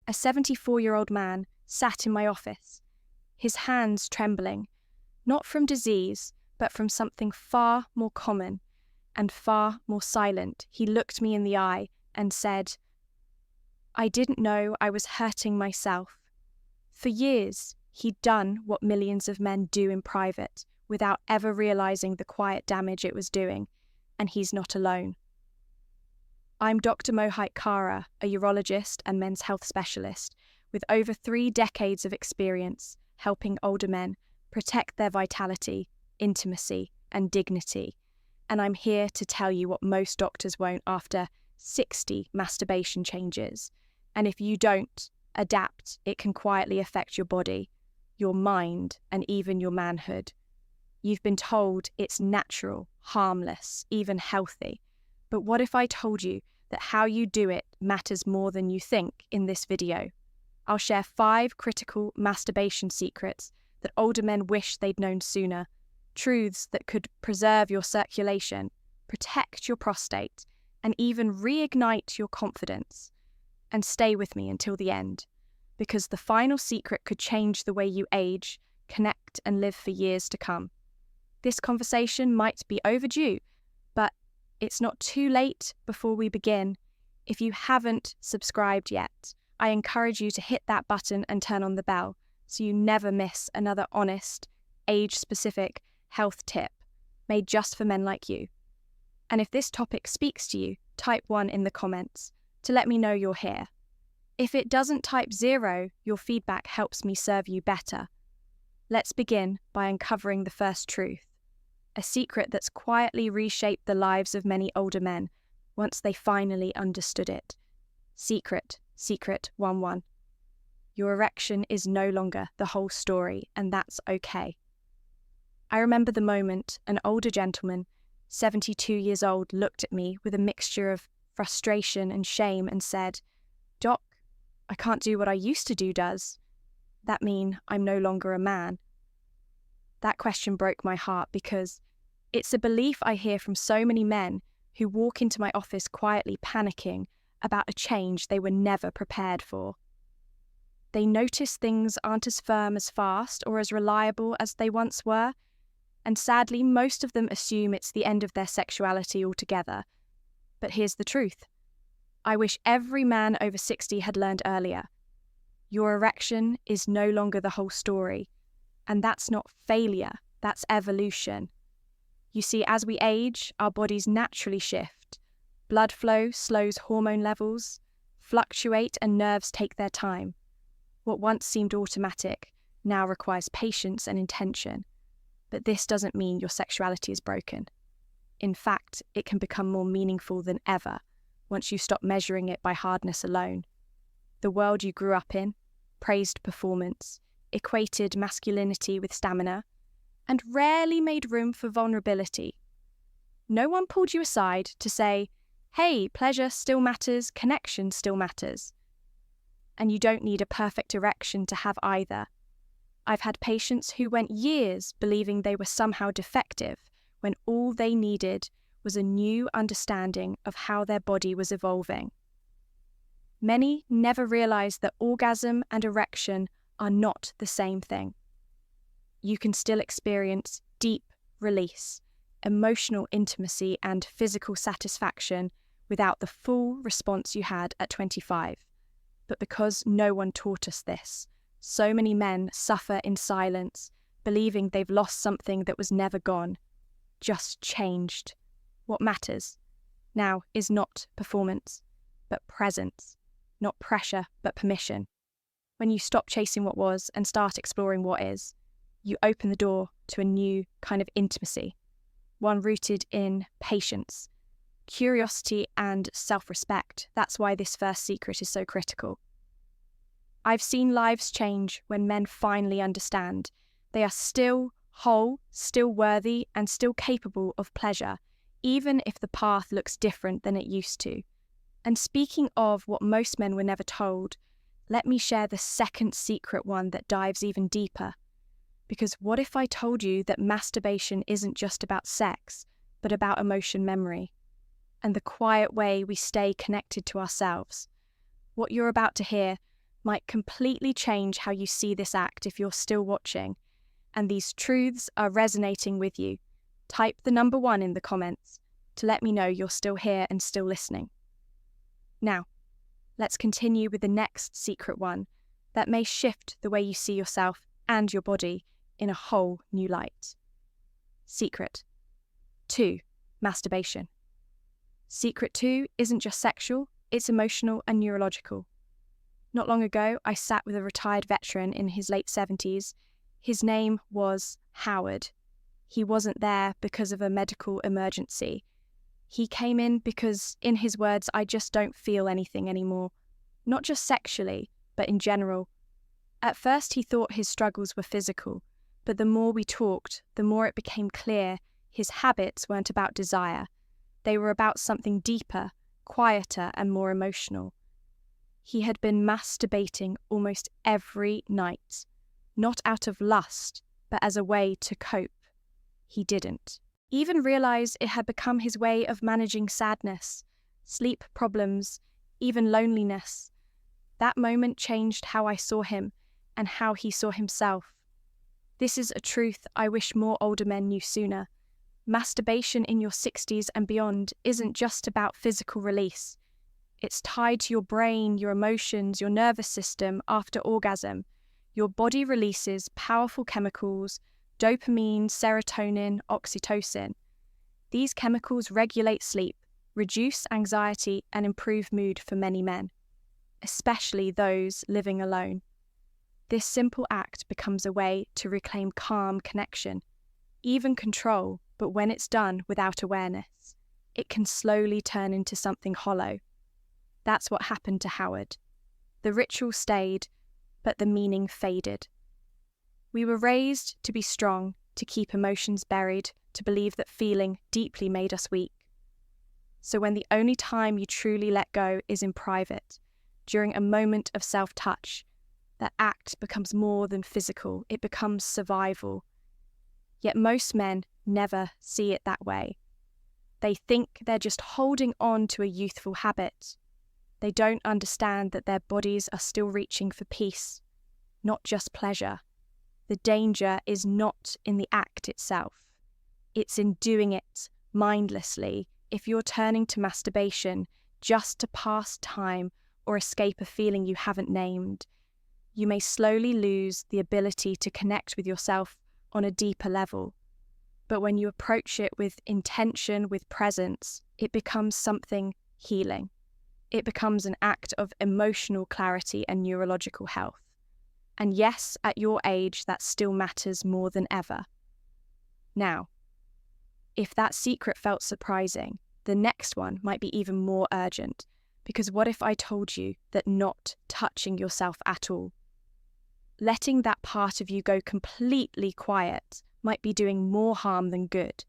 A 74-year-old man sat in my office, his hands trembling, not from disease, but from something far more common and far more silent. He looked me in the eye and said, "I didn't know I was hurting myself." For years, he'd done what millions of men do in private without ever realizing the quiet damage it was doing, and he's not alone. I'm Dr. Mohit Kara, a urologist and men's health specialist with over 3 decades of experience helping older men protect their vitality, intimacy, and dignity. And I'm here to tell you what most doctors won't after 60 masturbation changes. And if you don't adapt, it can quietly affect your body, your mind, and even your manhood. You've been told it's natural, harmless, even healthy. But what if I told you that how you do it matters more than you think in this video? I'll share 5 critical masturbation secrets that older men wish they'd known sooner, truths that could preserve your circulation, protect your prostate, and even reignite your confidence. And stay with me until the end, because the final secret could change the way you age, connect, and live for years to come. This conversation might be overdue, but it's not too late before we begin. If you haven't subscribed yet, I encourage you to hit that button and turn on the bell so you never miss another honest, age-specific health tip made just for men like you. And if this topic speaks to you, type 1 in the comments to let me know you're here. If it doesn't, type 0, your feedback helps me serve you better. Let's begin by uncovering the first truth, a secret that's quietly reshaped the lives of many older men once they finally understood it. Secret 11. Your erection is no longer the whole story, and that's okay. I remember the moment an older gentleman, 72 years old, looked at me with a mixture of frustration and shame and said, "Doc, I can't do what I used to do, does that mean I'm no longer a man?" That question broke my heart because it's a belief I hear from so many men who walk into my office quietly panicking about a change they were never prepared for. They notice things aren't as firm, as fast, or as reliable as they once were, and sadly, most of them assume it's the end of their sexuality altogether. But here's the truth. I wish every man over 60 had learned earlier. Your erection is no longer the whole story, and that's not failure, that's evolution. You see, as we age, our bodies naturally shift. Blood flow slows, hormone levels fluctuate, and nerves take their time. What once seemed automatic now requires patience and intention. But this doesn't mean your sexuality is broken. In fact, it can become more meaningful than ever once you stop measuring it by hardness alone. The world you grew up in praised performance, equated masculinity with stamina, and rarely made room for vulnerability. No one pulled you aside to say, "Hey, pleasure still matters, connection still matters." And you don't need a perfect erection to have either. I've had patients who went years believing they were somehow defective when all they needed was a new understanding of how their body was evolving. Many never realized that orgasm and erection are not the same thing. You can still experience deep release, emotional intimacy, and physical satisfaction without the full response you had at 25. But because no one taught us this, so many men suffer in silence, believing they've lost something that was never gone, just changed. What matters now is not performance, but presence, not pressure, but permission. When you stop chasing what was and start exploring what is, you open the door to a new kind of intimacy, one rooted in patience, curiosity, and self-respect. That's why this first secret is so critical. I've seen lives change when men finally understand they are still whole, still worthy, and still capable of pleasure, even if the path looks different than it used to. And speaking of what most men were never told, let me share the second secret one that dives even deeper. Because what if I told you that masturbation isn't just about sex, but about emotion memory, and the quiet way we stay connected to ourselves? What you're about to hear might completely change how you see this act if you're still watching, and these truths are resonating with you. Type the number 1 in the comments to let me know you're still here and still listening. Now, let's continue with the next secret one that may shift the way you see yourself and your body in a whole new light. Secret 2. Masturbation. Secret 2 isn't just sexual, it's emotional and neurological. Not long ago, I sat with a retired veteran in his late 70s. His name was Howard. He wasn't there because of a medical emergency. He came in because, in his words, I just don't feel anything anymore. Not just sexually, but in general. At first he thought his struggles were physical, but the more we talked, the more it became clear his habits weren't about desire. They were about something deeper, quieter, and more emotional. He had been masturbating almost every night, not out of lust, but as a way to cope. He didn't even realize it had become his way of managing sadness, sleep problems, even loneliness. That moment changed how I saw him and how he saw himself. This is a truth I wish more older men knew sooner. Masturbation in your 60s and beyond isn't just about physical release. It's tied to your brain, your emotions, your nervous system after orgasm. Your body releases powerful chemicals, dopamine, serotonin, oxytocin. These chemicals regulate sleep, reduce anxiety, and improve mood for many men, especially those living alone. This simple act becomes a way to reclaim calm, connection, even control, but when it's done without awareness, it can slowly turn into something hollow. That's what happened to Howard. The ritual stayed, but the meaning faded. We were raised to be strong, to keep emotions buried, to believe that feeling deeply made us weak. So when the only time you truly let go is in private, during a moment of self-touch, that act becomes more than physical, it becomes survival. Yet most men never see it that way. They think they're just holding on to a youthful habit. They don't understand that their bodies are still reaching for peace, not just pleasure. The danger is not in the act itself. It's in doing it mindlessly. If you're turning to masturbation just to pass time or escape a feeling you haven't named, you may slowly lose the ability to connect with yourself on a deeper level. But when you approach it with intention, with presence, it becomes something healing. It becomes an act of emotional clarity and neurological health. And yes, at your age, that still matters more than ever. Now, if that secret felt surprising, the next one might be even more urgent, because what if I told you that not touching yourself at all, letting that part of you go completely quiet, might be doing more harm than good?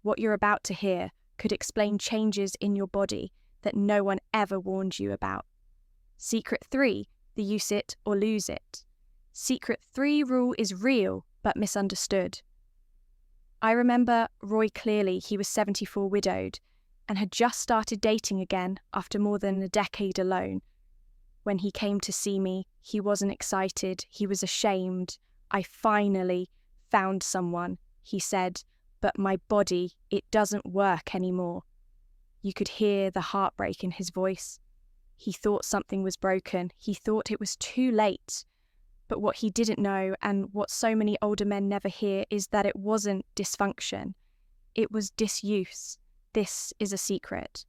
What you're about to hear could explain changes in your body that no one ever warned you about. Secret 3, the use it or lose it. Secret 3 rule is real but misunderstood. I remember Roy clearly. He was 74, widowed, and had just started dating again after more than a decade alone. When he came to see me, he wasn't excited, he was ashamed. I finally found someone, he said, but my body, it doesn't work anymore. You could hear the heartbreak in his voice. He thought something was broken. He thought it was too late. But what he didn't know, and what so many older men never hear, is that it wasn't dysfunction. It was disuse. This is a secret.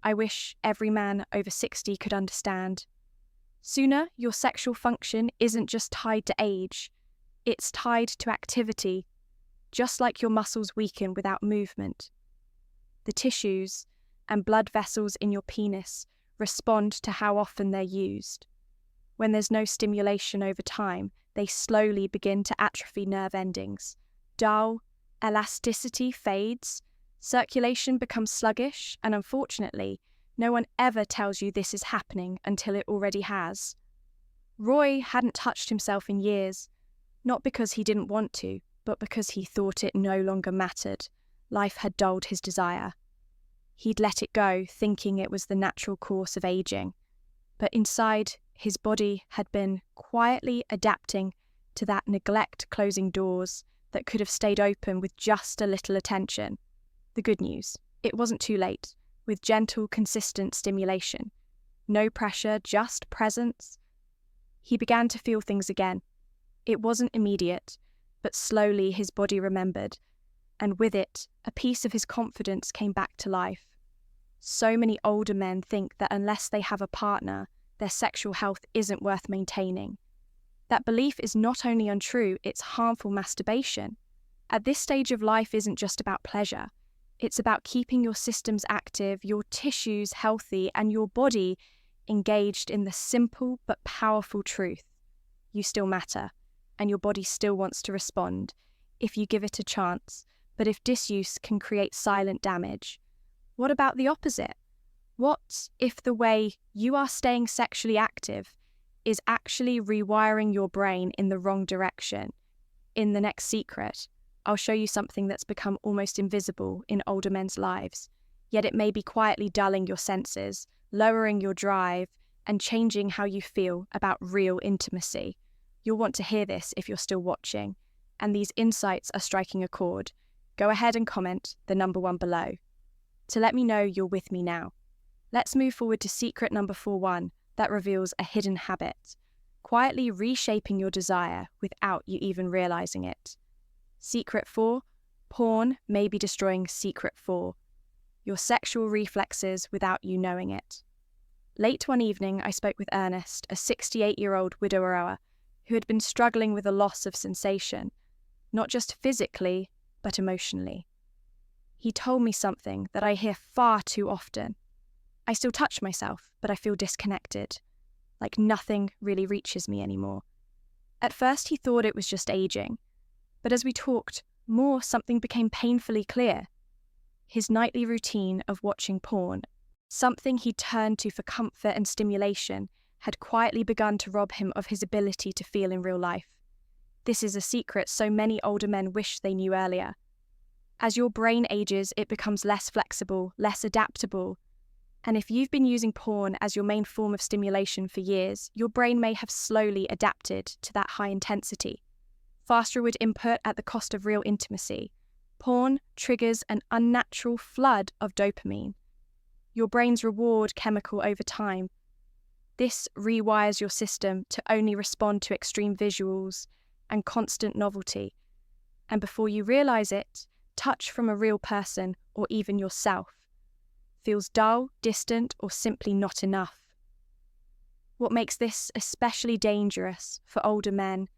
I wish every man over 60 could understand. Sooner, your sexual function isn't just tied to age. It's tied to activity, just like your muscles weaken without movement. The tissues and blood vessels in your penis respond to how often they're used. When there's no stimulation over time, they slowly begin to atrophy nerve endings. Dull, elasticity fades, circulation becomes sluggish, and unfortunately, no one ever tells you this is happening until it already has. Roy hadn't touched himself in years, not because he didn't want to, but because he thought it no longer mattered. Life had dulled his desire. He'd let it go, thinking it was the natural course of aging. But inside, his body had been quietly adapting to that neglect closing doors that could have stayed open with just a little attention. The good news, it wasn't too late. With gentle, consistent stimulation, no pressure, just presence, he began to feel things again. It wasn't immediate, but slowly his body remembered, and with it, a piece of his confidence came back to life. So many older men think that unless they have a partner, their sexual health isn't worth maintaining. That belief is not only untrue, it's harmful masturbation. At this stage of life isn't just about pleasure. It's about keeping your systems active, your tissues healthy, and your body engaged in the simple but powerful truth. You still matter, and your body still wants to respond if you give it a chance, but if disuse can create silent damage. What about the opposite? What if the way you are staying sexually active is actually rewiring your brain in the wrong direction? In the next secret, I'll show you something that's become almost invisible in older men's lives, yet it may be quietly dulling your senses, lowering your drive, and changing how you feel about real intimacy. You'll want to hear this if you're still watching, and these insights are striking a chord. Go ahead and comment the number 1 below to let me know you're with me now. Let's move forward to secret number 41 that reveals a hidden habit, quietly reshaping your desire without you even realizing it. Secret 4, porn may be destroying secret 4, your sexual reflexes without you knowing it. Late one evening, I spoke with Ernest, a 68-year-old widower who had been struggling with a loss of sensation, not just physically, but emotionally. He told me something that I hear far too often. I still touch myself, but I feel disconnected, like nothing really reaches me anymore. At first, he thought it was just aging. But as we talked more, something became painfully clear. His nightly routine of watching porn, something he turned to for comfort and stimulation, had quietly begun to rob him of his ability to feel in real life. This is a secret so many older men wish they knew earlier. As your brain ages, it becomes less flexible, less adaptable. And if you've been using porn as your main form of stimulation for years, your brain may have slowly adapted to that high intensity. Fast reward input at the cost of real intimacy. Porn triggers an unnatural flood of dopamine, your brain's reward chemical over time. This rewires your system to only respond to extreme visuals and constant novelty. And before you realize it, touch from a real person, or even yourself, feels dull, distant, or simply not enough. What makes this especially dangerous for older men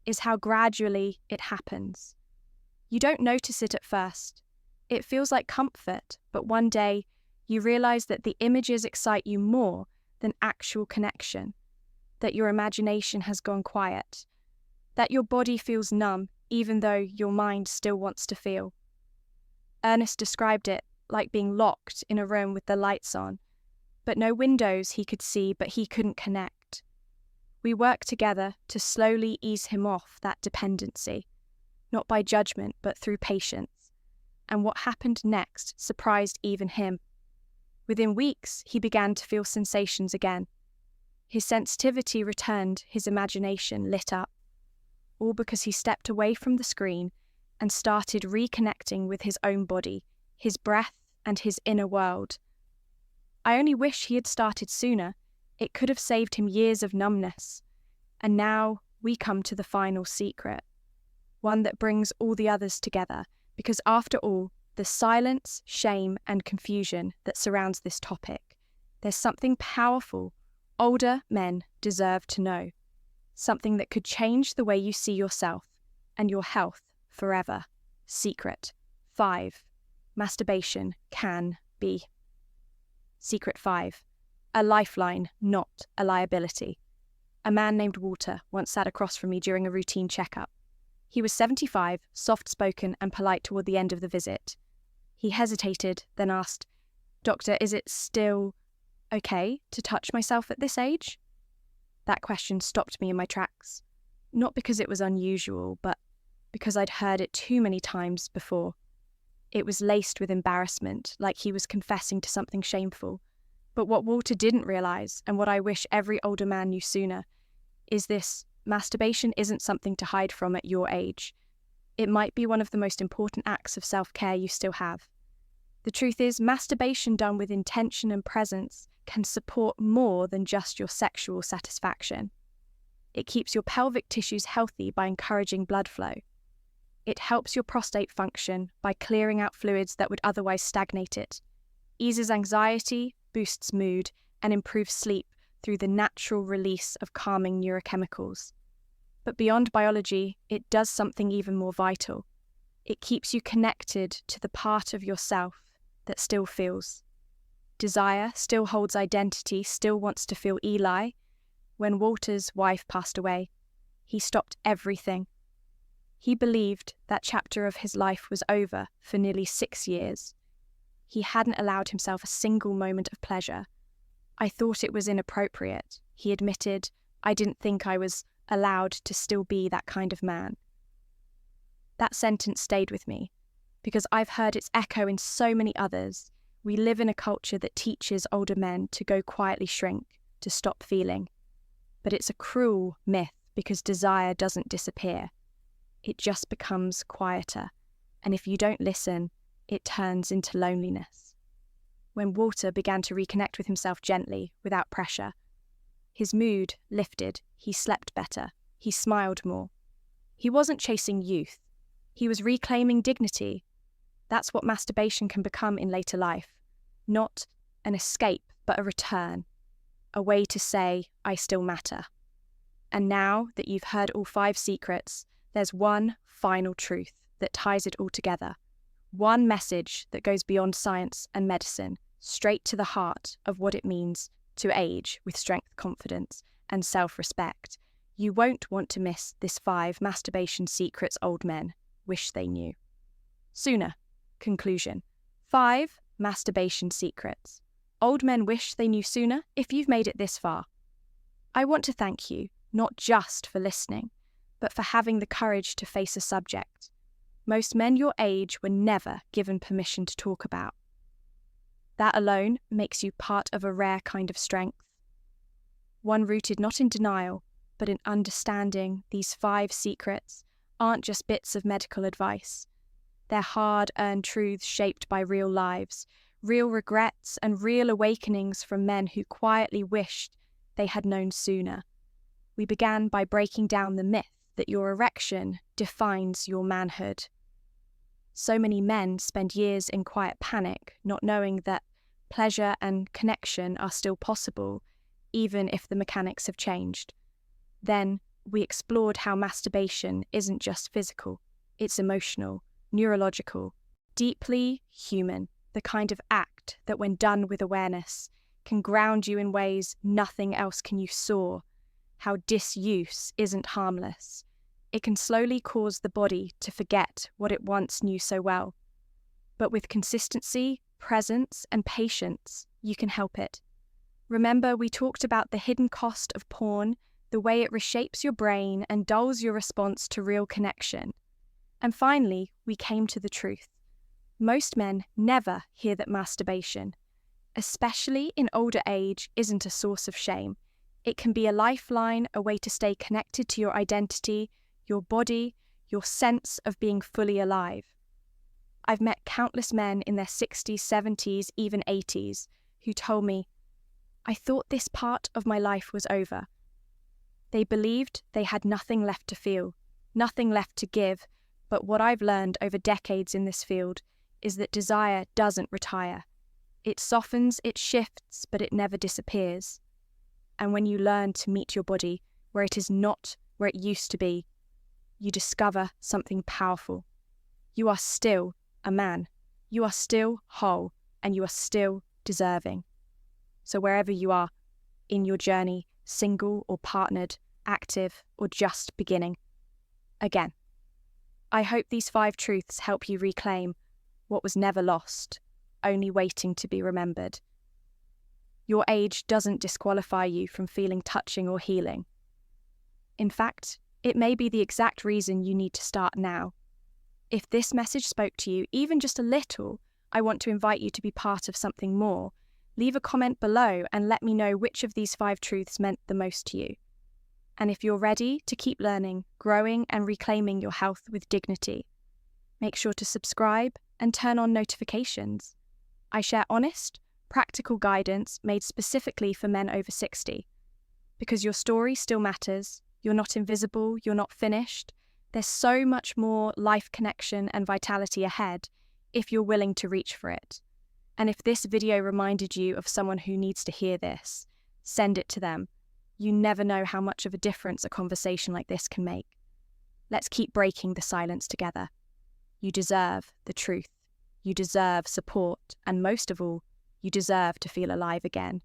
is how gradually it happens. You don't notice it at first. It feels like comfort, but one day you realize that the images excite you more than actual connection, that your imagination has gone quiet, that your body feels numb even though your mind still wants to feel. Ernest described it like being locked in a room with the lights on, but no windows he could see, but he couldn't connect. We worked together to slowly ease him off that dependency, not by judgment, but through patience. And what happened next surprised even him. Within weeks, he began to feel sensations again. His sensitivity returned, his imagination lit up, all because he stepped away from the screen and started reconnecting with his own body, his breath, and his inner world. I only wish he had started sooner. It could have saved him years of numbness. And now we come to the final secret, one that brings all the others together, because after all, the silence, shame, and confusion that surrounds this topic, there's something powerful older men deserve to know, something that could change the way you see yourself and your health forever. Secret 5. Masturbation can be. Secret 5. A lifeline, not a liability. A man named Walter once sat across from me during a routine checkup. He was 75, soft-spoken and polite toward the end of the visit. He hesitated, then asked, "Doctor, is it still okay to touch myself at this age?" That question stopped me in my tracks, not because it was unusual, but because I'd heard it too many times before. It was laced with embarrassment, like he was confessing to something shameful. But what Walter didn't realize, and what I wish every older man knew sooner, is this: masturbation isn't something to hide from at your age. It might be one of the most important acts of self-care you still have. The truth is, masturbation done with intention and presence can support more than just your sexual satisfaction. It keeps your pelvic tissues healthy by encouraging blood flow. It helps your prostate function by clearing out fluids that would otherwise stagnate it, eases anxiety, boosts mood, and improves sleep through the natural release of calming neurochemicals. But beyond biology, it does something even more vital. It keeps you connected to the part of yourself that still feels. Desire still holds identity, still wants to feel Eli. When Walter's wife passed away, he stopped everything. He believed that chapter of his life was over for nearly 6 years. He hadn't allowed himself a single moment of pleasure. I thought it was inappropriate. He admitted, I didn't think I was allowed to still be that kind of man. That sentence stayed with me, because I've heard its echo in so many others. We live in a culture that teaches older men to go quietly shrink, to stop feeling. But it's a cruel myth, because desire doesn't disappear. It just becomes quieter, and if you don't listen, it turns into loneliness. When Walter began to reconnect with himself gently, without pressure, his mood lifted, he slept better, he smiled more. He wasn't chasing youth, he was reclaiming dignity. That's what masturbation can become in later life. Not an escape, but a return. A way to say, I still matter. And now that you've heard all 5 secrets, there's one final truth that ties it all together. One message that goes beyond science and medicine, straight to the heart of what it means to age with strength, confidence, and self-respect. You won't want to miss this 5 masturbation secrets old men wish they knew. Sooner. Conclusion. 5 masturbation secrets old men wish they knew sooner. If you've made it this far, I want to thank you, not just for listening, but for having the courage to face a subject most men your age were never given permission to talk about. That alone makes you part of a rare kind of strength, one rooted not in denial, but in understanding these 5 secrets aren't just bits of medical advice. They're hard-earned truths shaped by real lives, real regrets and real awakenings from men who quietly wished they had known sooner. We began by breaking down the myth that your erection defines your manhood. So many men spend years in quiet panic, not knowing that pleasure and connection are still possible, even if the mechanics have changed. Then we explored how masturbation isn't just physical, it's emotional, neurological, deeply human, the kind of act that, when done with awareness, can ground you in ways nothing else can. You saw how disuse isn't harmless. It can slowly cause the body to forget what it once knew so well. But with consistency, presence, and patience, you can help it. Remember, we talked about the hidden cost of porn, the way it reshapes your brain and dulls your response to real connection. And finally, we came to the truth. Most men never hear that masturbation, especially in older age, isn't a source of shame. It can be a lifeline, a way to stay connected to your identity, your body, your sense of being fully alive. I've met countless men in their 60s, 70s, even 80s, who told me, I thought this part of my life was over. They believed they had nothing left to feel, nothing left to give, but what I've learned over decades in this field is that desire doesn't retire. It softens, it shifts, but it never disappears. And when you learn to meet your body where it is not where it used to be, you discover something powerful. You are still a man. You are still whole, and you are still deserving. So wherever you are in your journey, single or partnered, active or just beginning, again, I hope these 5 truths help you reclaim what was never lost, only waiting to be remembered. Your age doesn't disqualify you from feeling touching or healing. In fact, it may be the exact reason you need to start now. If this message spoke to you, even just a little, I want to invite you to be part of something more, Leave a comment below and let me know which of these 5 truths meant the most to you. And if you're ready to keep learning, growing, and reclaiming your health with dignity, make sure to subscribe and turn on notifications. I share honest, practical guidance made specifically for men over 60. Because your story still matters, you're not invisible, you're not finished. There's so much more life connection and vitality ahead if you're willing to reach for it. And if this video reminded you of someone who needs to hear this, send it to them. You never know how much of a difference a conversation like this can make. Let's keep breaking the silence together. You deserve the truth. You deserve support. And most of all, you deserve to feel alive again.